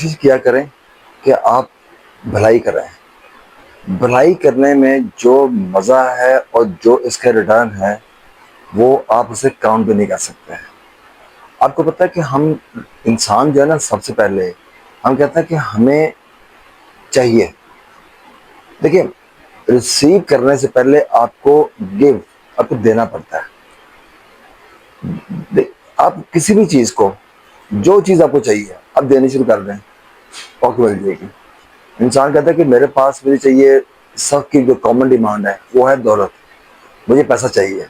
کوشش کیا کریں کہ آپ بھلائی کریں. بھلائی کرنے میں جو مزہ ہے اور جو اس کا ریٹرن ہے وہ آپ اسے کاؤنٹ بھی نہیں کر سکتے ہیں. آپ کو پتہ ہے کہ ہم انسان جو ہے نا، سب سے پہلے ہم کہتے ہیں کہ ہمیں چاہیے. دیکھیں، ریسیو کرنے سے پہلے آپ کو دینا پڑتا ہے. آپ کسی بھی چیز کو، جو چیز آپ کو چاہیے آپ دینی شروع کر دیں، پاکٹ مل جائے گی. انسان کہتا ہے کہ میرے پاس مجھے چاہیے، سب کی جو کامن ڈیمانڈ ہے وہ ہے دولت. مجھے پیسہ چاہیے.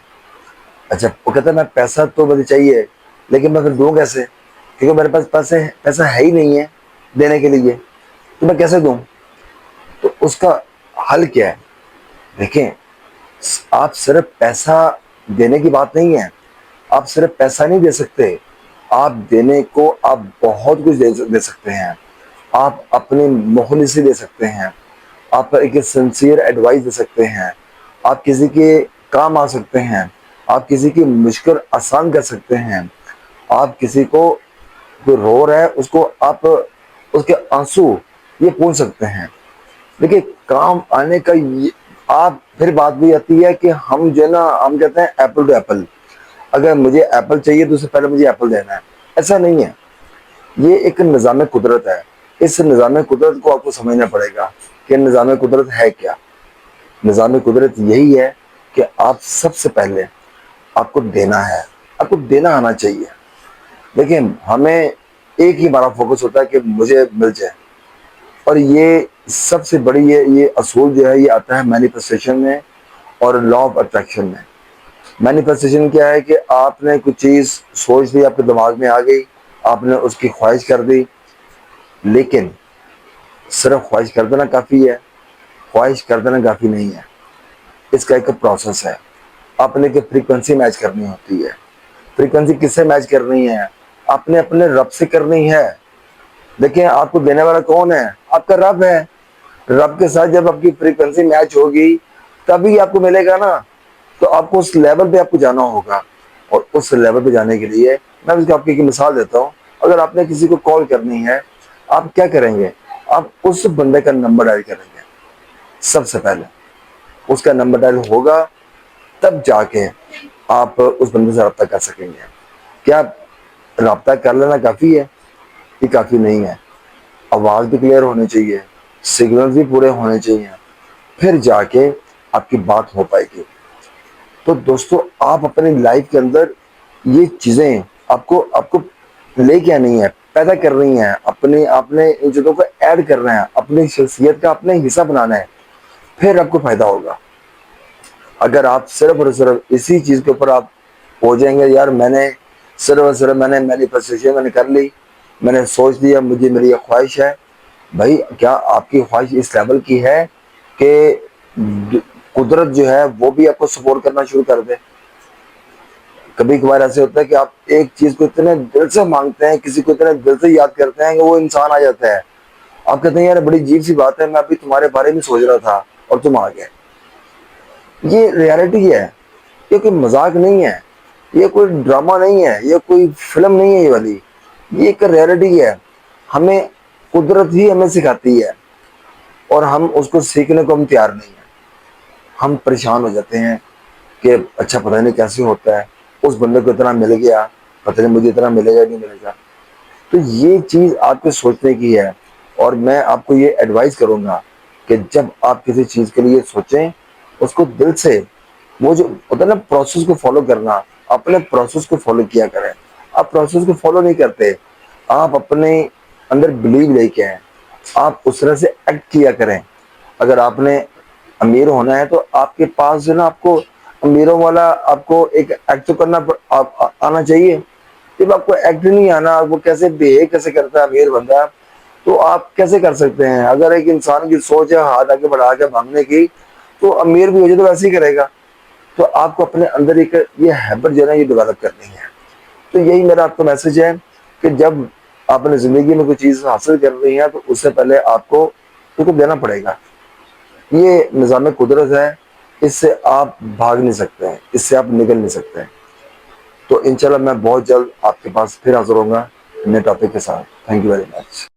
اچھا، وہ کہتا ہے میں پیسہ تو مجھے چاہیے لیکن میں پھر دوں کیسے؟ کیونکہ میرے پاس پیسہ ہے ہی نہیں ہے دینے کے لیے، تو میں کیسے دوں؟ تو اس کا حل کیا ہے؟ دیکھیں، آپ صرف پیسہ دینے کی بات نہیں ہے. آپ صرف پیسہ نہیں دے سکتے، آپ دینے کو آپ بہت کچھ دے سکتے ہیں. آپ اپنی مخلصی دے سکتے ہیں، آپ ایک سنسیئر ایڈوائس دے سکتے ہیں، آپ کسی کے کام آ سکتے ہیں، آپ کسی کی مشکل آسان کر سکتے ہیں. آپ کسی کو جو رو رہا ہے اس کو آپ اس کے آنسو یہ پوچھ سکتے ہیں. دیکھیے، کام آنے کا آپ پھر بات بھی آتی ہے کہ ہم جو ہے نا، ہم کہتے ہیں ایپل ٹو ایپل. اگر مجھے ایپل چاہیے تو اس سے پہلے مجھے ایپل دینا ہے. ایسا نہیں ہے. یہ ایک نظام قدرت ہے. اس نظام قدرت کو آپ کو سمجھنا پڑے گا کہ نظام قدرت ہے کیا. نظام قدرت یہی ہے کہ آپ سب سے پہلے آپ کو دینا ہے، آپ کو دینا آنا چاہیے. دیکھیں، ہمیں ایک ہی ہمارا فوکس ہوتا ہے کہ مجھے مل جائے، اور یہ سب سے بڑی یہ اصول جو ہے یہ آتا ہے مینیفیسٹیشن میں اور لا آف اٹریکشن میں. مینیفیسٹیشن کیا ہے کہ آپ نے کچھ چیز سوچ لی، آپ کے دماغ میں آ گئی، آپ نے اس کی خواہش کر دی. لیکن صرف خواہش کر دینا کافی ہے؟ خواہش کر دینا کافی نہیں ہے. اس کا ایک پروسیس ہے. آپ نے کہ فریکوینسی میچ کرنی ہوتی ہے. فریکوینسی کس سے میچ کرنی ہے؟ آپ نے اپنے رب سے کرنی ہے. دیکھیں، آپ کو دینے والا کون ہے؟ آپ کا رب ہے. رب کے ساتھ جب آپ کی فریکوینسی میچ ہوگی تبھی آپ کو ملے گا نا. تو آپ کو اس لیول پہ آپ کو جانا ہوگا، اور اس لیول پہ جانے کے لیے میں آپ کی مثال دیتا ہوں. اگر آپ نے کسی کو کال کرنی ہے، آپ کیا کریں گے؟ آپ اس بندے کا نمبر ڈائل کریں گے. سب سے پہلے اس کا نمبر ڈائل ہوگا، تب جا کے آپ اس بندے سے رابطہ کر سکیں گے. کیا رابطہ کر لینا کافی ہے؟ یہ کافی نہیں ہے. آواز بھی کلیئر ہونی چاہیے، سگنل بھی پورے ہونے چاہیے، پھر جا کے آپ کی بات ہو پائے گی. تو دوستو، آپ اپنی لائف کے اندر یہ چیزیں آپ کو لے کے آنی ہے، پیدا کر رہی ہیں. آپ نے ان چیزوں کو ایڈ کرنا ہے، اپنی شخصیت کا اپنے حصہ بنانا ہے، پھر آپ کو فائدہ ہوگا. اگر آپ صرف اور صرف اسی چیز کے اوپر آپ ہو جائیں گے، یار میں نے صرف اور صرف میں نے مینیفیسٹیشن میں نے کر لی، میں نے سوچ لیا مجھے میری یہ خواہش ہے. بھائی، کیا آپ کی خواہش اس لیول کی ہے کہ قدرت جو ہے وہ بھی آپ کو سپورٹ کرنا شروع کر دے؟ کبھی کبھار ایسے ہوتا ہے کہ آپ ایک چیز کو اتنے دل سے مانگتے ہیں، کسی کو اتنے دل سے یاد کرتے ہیں کہ وہ انسان آ جاتا ہے. آپ کہتے ہیں یار بڑی عجیب سی بات ہے، میں ابھی تمہارے بارے میں سوچ رہا تھا اور تم آ گئے. یہ ریالٹی ہے. یہ کوئی مذاق نہیں ہے، یہ کوئی ڈرامہ نہیں ہے، یہ کوئی فلم نہیں ہے. یہ والی یہ ایک ریالٹی ہے. ہمیں قدرت ہی ہمیں سکھاتی ہے، اور ہم اس کو سیکھنے کو ہم تیار نہیں ہیں. ہم پریشان ہو جاتے ہیں کہ اچھا پتہ نہیں کیسے ہوتا ہے، اس بندے کو اتنا مل گیا، پتہ نہیں مجھے اتنا ملے گا نہیں ملے گا. تو یہ چیز آپ کے سوچنے کی ہے، اور میں آپ کو یہ ایڈوائز کروں گا کہ جب آپ کسی چیز کے لیے سوچیں، اس کو دل سے، وہ جو ہوتا ہے نا پروسیس کو فالو کرنا، اپنے پروسیس کو فالو کیا کریں. آپ پروسیس کو فالو نہیں کرتے، آپ اپنے اندر بلیو لے کے آئیں، آپ اس طرح سے ایکٹ کیا کریں. اگر آپ نے امیر ہونا ہے تو آپ کے پاس جو ہے نا، آپ کو امیروں والا آپ کو ایک ایکٹ تو کرنا آنا چاہیے. جب آپ کو ایکٹ نہیں آنا، وہ کیسے بہیو کیسے کرتا ہے امیر بندہ، تو آپ کیسے کر سکتے ہیں؟ اگر ایک انسان کی سوچ ہے ہاتھ آگے بڑھا کے بھاگنے کی، تو امیر بھی ہو جائے تو ویسے ہی کرے گا. تو آپ کو اپنے اندر ایک یہ ہیبٹ جو ہے نا یہ ڈیولپ کرنی ہے. تو یہی میرا آپ کو میسج ہے کہ جب آپ نے زندگی میں کوئی چیز حاصل کر رہی ہیں تو اس سے پہلے آپ کو اس کو دینا پڑے گا. یہ نظام قدرت ہے، اس سے آپ بھاگ نہیں سکتے ہیں، اس سے آپ نکل نہیں سکتے ہیں. تو انشاءاللہ میں بہت جلد آپ کے پاس پھر حاضر ہوں گا نئے ٹاپک کے ساتھ. Thank you very much.